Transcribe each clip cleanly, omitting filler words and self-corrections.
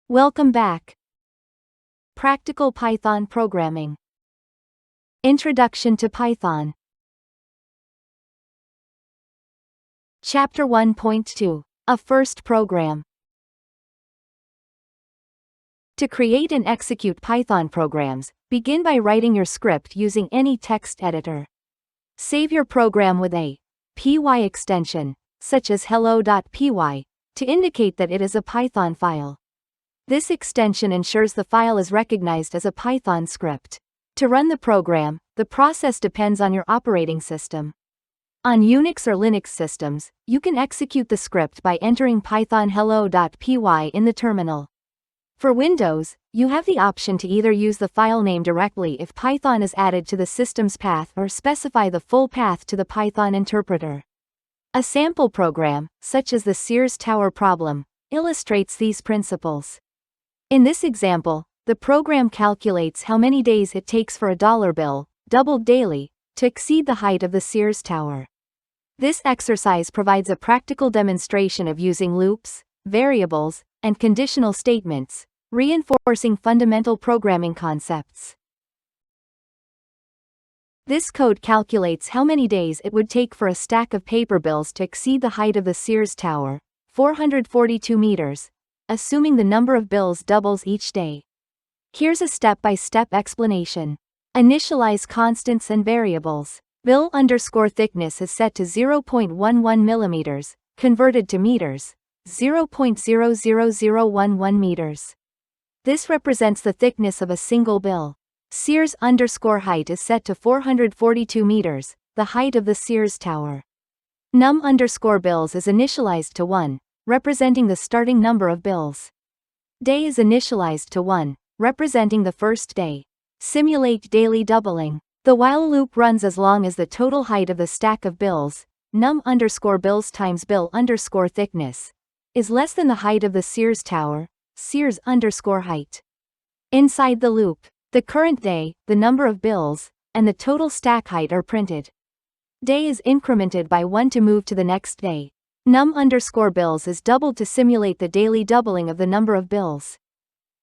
Welcome back. Practical Python Programming. Introduction to Python. Chapter 1.2. A First Program. To create and execute Python programs, begin by writing your script using any text editor. Save your program with a py extension, such as hello.py, to indicate that it is a Python file. This extension ensures the file is recognized as a Python script. To run the program, the process depends on your operating system. On Unix or Linux systems, you can execute the script by entering python hello.py in the terminal. For Windows, you have the option to either use the file name directly if Python is added to the system's path or specify the full path to the Python interpreter. A sample program, such as the Sears Tower problem, illustrates these principles. In this example, the program calculates how many days it takes for a dollar bill, doubled daily, to exceed the height of the Sears Tower. This exercise provides a practical demonstration of using loops, variables, and conditional statements, reinforcing fundamental programming concepts. This code calculates how many days it would take for a stack of paper bills to exceed the height of the Sears Tower, 442 meters, assuming the number of bills doubles each day. Here's a step-by-step explanation. Initialize constants and variables. Bill_thickness is set to 0.11 millimeters, converted to meters, 0.00011 meters. This represents the thickness of a single bill. Sears_height is set to 442 meters, the height of the Sears Tower. Num_bills is initialized to 1, representing the starting number of bills. Day is initialized to 1, representing the first day. Simulate daily doubling. The while loop runs as long as the total height of the stack of bills, num_bills times bill_thickness, is less than the height of the Sears Tower, Sears_height. Inside the loop, the current day, the number of bills, and the total stack height are printed. Day is incremented by 1 to move to the next day. Num_bills is doubled to simulate the daily doubling of the number of bills.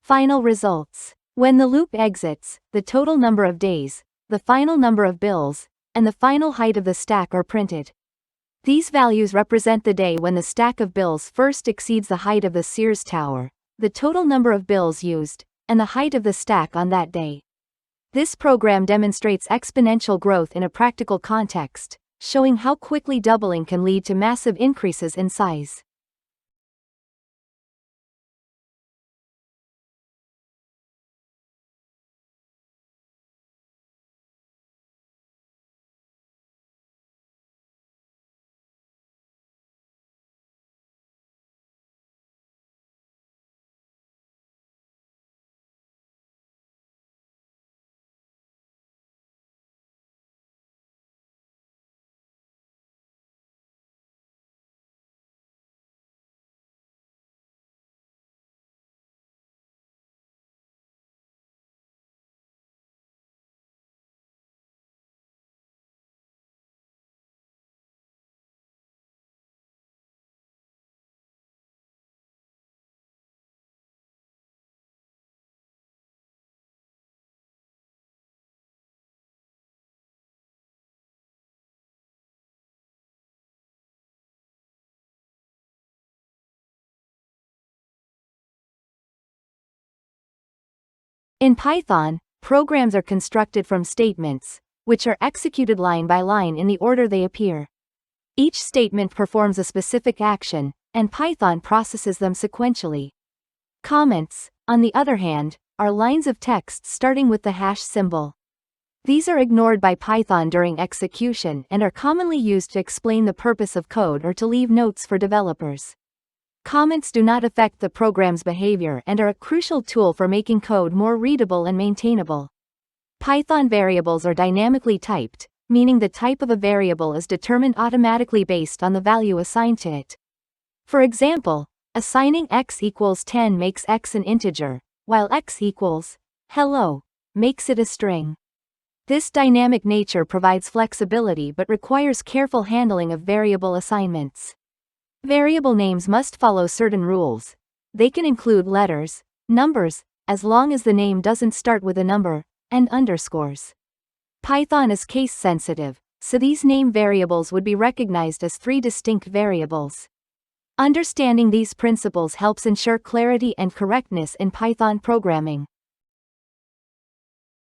Final results. When the loop exits, the total number of days, the final number of bills, and the final height of the stack are printed. These values represent the day when the stack of bills first exceeds the height of the Sears Tower, the total number of bills used, and the height of the stack on that day. This program demonstrates exponential growth in a practical context, showing how quickly doubling can lead to massive increases in size. In Python, programs are constructed from statements, which are executed line by line in the order they appear. Each statement performs a specific action, and Python processes them sequentially. Comments, on the other hand, are lines of text starting with the hash symbol. These are ignored by Python during execution and are commonly used to explain the purpose of code or to leave notes for developers. Comments do not affect the program's behavior and are a crucial tool for making code more readable and maintainable. Python variables are dynamically typed, meaning the type of a variable is determined automatically based on the value assigned to it. For example, assigning x equals 10 makes x an integer, while x equals hello makes it a string. This dynamic nature provides flexibility but requires careful handling of variable assignments. Variable names must follow certain rules. They can include letters, numbers, as long as the name doesn't start with a number, and underscores. Python is case-sensitive, so these name variables would be recognized as three distinct variables. Understanding these principles helps ensure clarity and correctness in Python programming.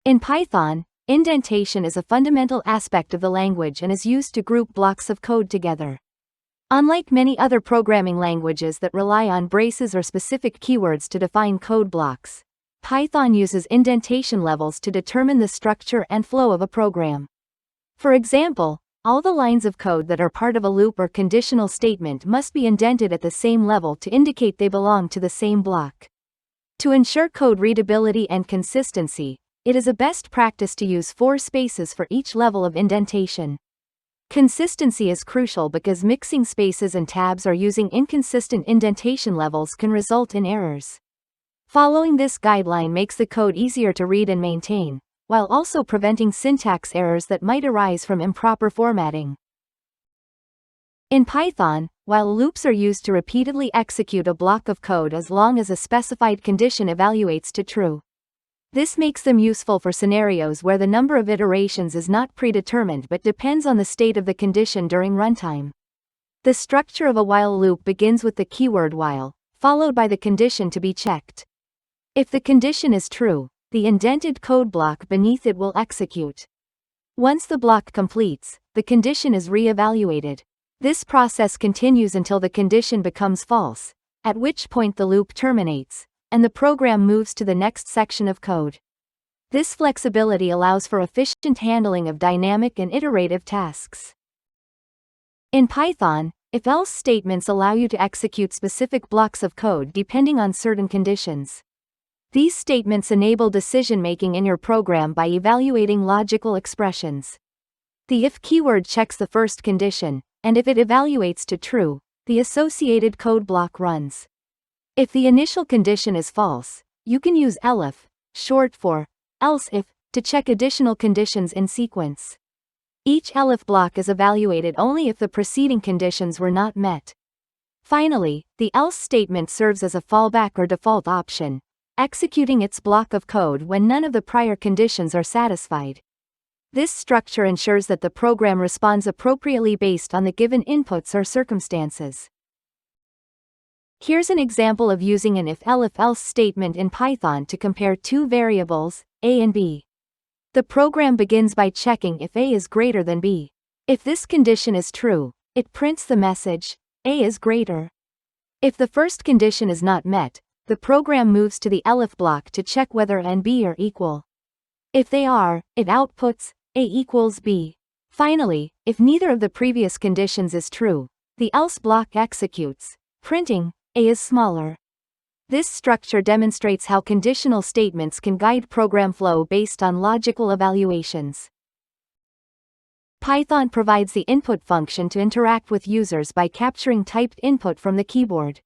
In Python, indentation is a fundamental aspect of the language and is used to group blocks of code together. Unlike many other programming languages that rely on braces or specific keywords to define code blocks, Python uses indentation levels to determine the structure and flow of a program. For example, all the lines of code that are part of a loop or conditional statement must be indented at the same level to indicate they belong to the same block. To ensure code readability and consistency, it is a best practice to use 4 spaces for each level of indentation. Consistency is crucial because mixing spaces and tabs or using inconsistent indentation levels can result in errors. Following this guideline makes the code easier to read and maintain, while also preventing syntax errors that might arise from improper formatting. In Python, while loops are used to repeatedly execute a block of code as long as a specified condition evaluates to true. This makes them useful for scenarios where the number of iterations is not predetermined but depends on the state of the condition during runtime. The structure of a while loop begins with the keyword while, followed by the condition to be checked. If the condition is true, the indented code block beneath it will execute. Once the block completes, the condition is re-evaluated. This process continues until the condition becomes false, at which point the loop terminates, and the program moves to the next section of code. This flexibility allows for efficient handling of dynamic and iterative tasks. In Python, if-else statements allow you to execute specific blocks of code depending on certain conditions. These statements enable decision-making in your program by evaluating logical expressions. The if keyword checks the first condition, and if it evaluates to true, the associated code block runs. If the initial condition is false, you can use elif, short for else if, to check additional conditions in sequence. Each elif block is evaluated only if the preceding conditions were not met. Finally, the else statement serves as a fallback or default option, executing its block of code when none of the prior conditions are satisfied. This structure ensures that the program responds appropriately based on the given inputs or circumstances. Here's an example of using an if-elif-else statement in Python to compare two variables, a and b. The program begins by checking if a is greater than b. If this condition is true, it prints the message, a is greater. If the first condition is not met, the program moves to the elif block to check whether a and b are equal. If they are, it outputs a equals b. Finally, if neither of the previous conditions is true, the else block executes, printing a is smaller. This structure demonstrates how conditional statements can guide program flow based on logical evaluations. Python provides the input function to interact with users by capturing typed input from the keyboard.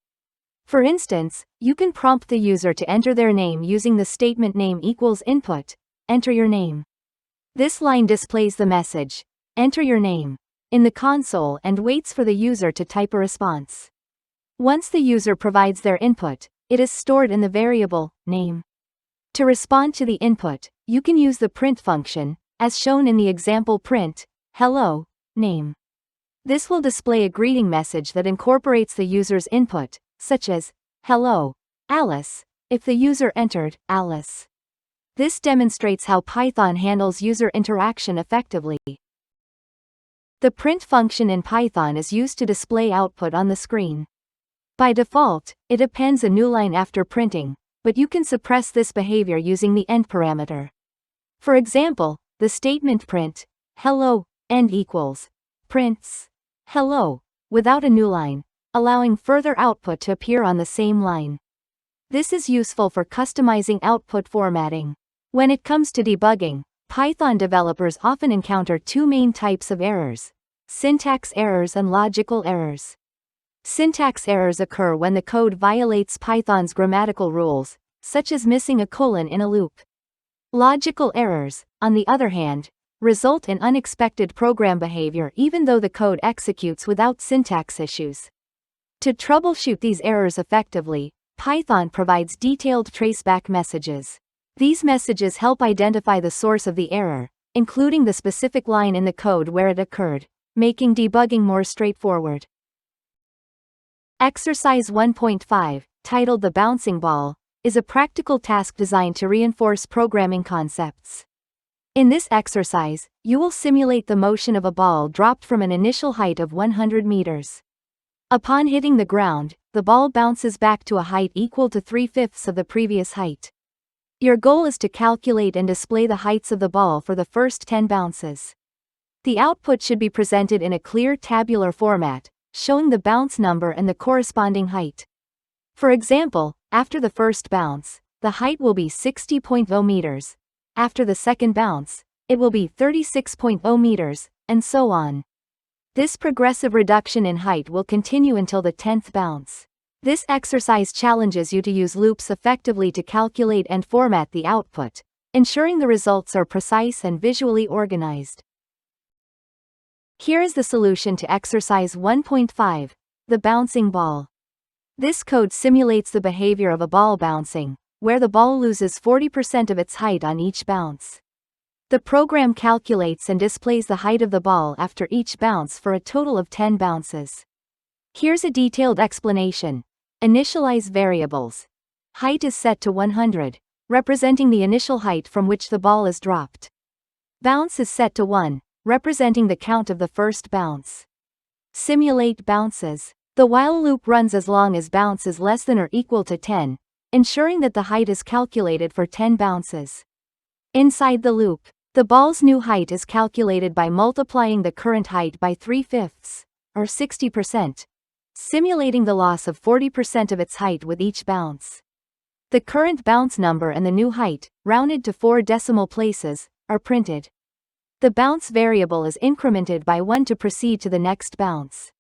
For instance, you can prompt the user to enter their name using the statement name equals input, enter your name. This line displays the message, enter your name, in the console and waits for the user to type a response. Once the user provides their input, it is stored in the variable, name. To respond to the input, you can use the print function, as shown in the example print, hello, name. This will display a greeting message that incorporates the user's input, such as, hello, Alice, if the user entered, Alice. This demonstrates how Python handles user interaction effectively. The print function in Python is used to display output on the screen. By default, it appends a new line after printing, but you can suppress this behavior using the end parameter. For example, the statement print, hello, end equals, prints, hello, without a new line, allowing further output to appear on the same line. This is useful for customizing output formatting. When it comes to debugging, Python developers often encounter two main types of errors: syntax errors and logical errors. Syntax errors occur when the code violates Python's grammatical rules, such as missing a colon in a loop. Logical errors, on the other hand, result in unexpected program behavior even though the code executes without syntax issues. To troubleshoot these errors effectively, Python provides detailed traceback messages. These messages help identify the source of the error, including the specific line in the code where it occurred, making debugging more straightforward. Exercise 1.5, titled The Bouncing Ball, is a practical task designed to reinforce programming concepts. In this exercise, you will simulate the motion of a ball dropped from an initial height of 100 meters. Upon hitting the ground, the ball bounces back to a height equal to 3/5 of the previous height. Your goal is to calculate and display the heights of the ball for the first 10 bounces. The output should be presented in a clear tabular format, showing the bounce number and the corresponding height. For example, after the first bounce, the height will be 60.0 meters. After the second bounce, it will be 36.0 meters, and so on. This progressive reduction in height will continue until the 10th bounce. This exercise challenges you to use loops effectively to calculate and format the output, ensuring the results are precise and visually organized. Here is the solution to exercise 1.5, the bouncing ball. This code simulates the behavior of a ball bouncing, where the ball loses 40% of its height on each bounce. The program calculates and displays the height of the ball after each bounce for a total of 10 bounces. Here's a detailed explanation. Initialize variables. Height is set to 100, representing the initial height from which the ball is dropped. Bounce is set to 1, representing the count of the first bounce. Simulate bounces. The while loop runs as long as bounce is less than or equal to 10, ensuring that the height is calculated for 10 bounces. Inside the loop, the ball's new height is calculated by multiplying the current height by 3/5, or 60%, simulating the loss of 40% of its height with each bounce. The current bounce number and the new height, rounded to 4 decimal places, are printed. The bounce variable is incremented by 1 to proceed to the next bounce.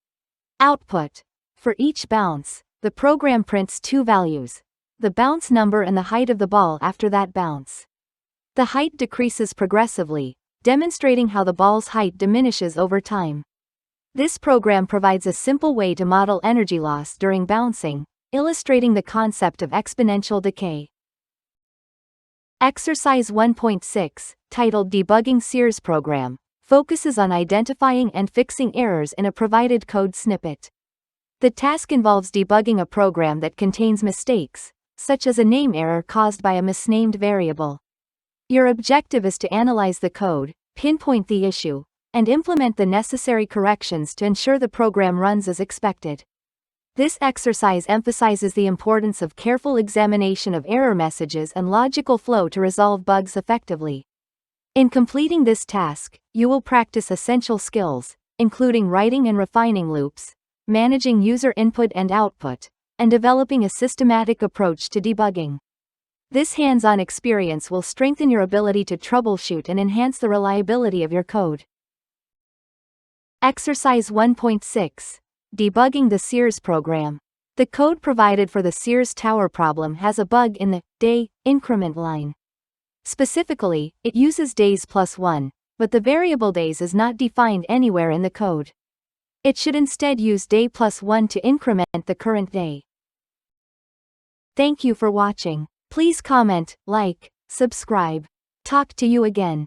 Output. For each bounce, the program prints 2 values, the bounce number and the height of the ball after that bounce. The height decreases progressively, demonstrating how the ball's height diminishes over time. This program provides a simple way to model energy loss during bouncing, illustrating the concept of exponential decay. Exercise 1.6, titled Debugging Sears Program, focuses on identifying and fixing errors in a provided code snippet. The task involves debugging a program that contains mistakes, such as a name error caused by a misnamed variable. Your objective is to analyze the code, pinpoint the issue, and implement the necessary corrections to ensure the program runs as expected. This exercise emphasizes the importance of careful examination of error messages and logical flow to resolve bugs effectively. In completing this task, you will practice essential skills, including writing and refining loops, managing user input and output, and developing a systematic approach to debugging. This hands-on experience will strengthen your ability to troubleshoot and enhance the reliability of your code. Exercise 1.6. Debugging the Sears program. The code provided for the Sears Tower problem has a bug in the day increment line. Specifically, it uses days plus 1, but the variable days is not defined anywhere in the code. It should instead use day plus 1 to increment the current day. Thank you for watching. Please comment, like, subscribe. Talk to you again.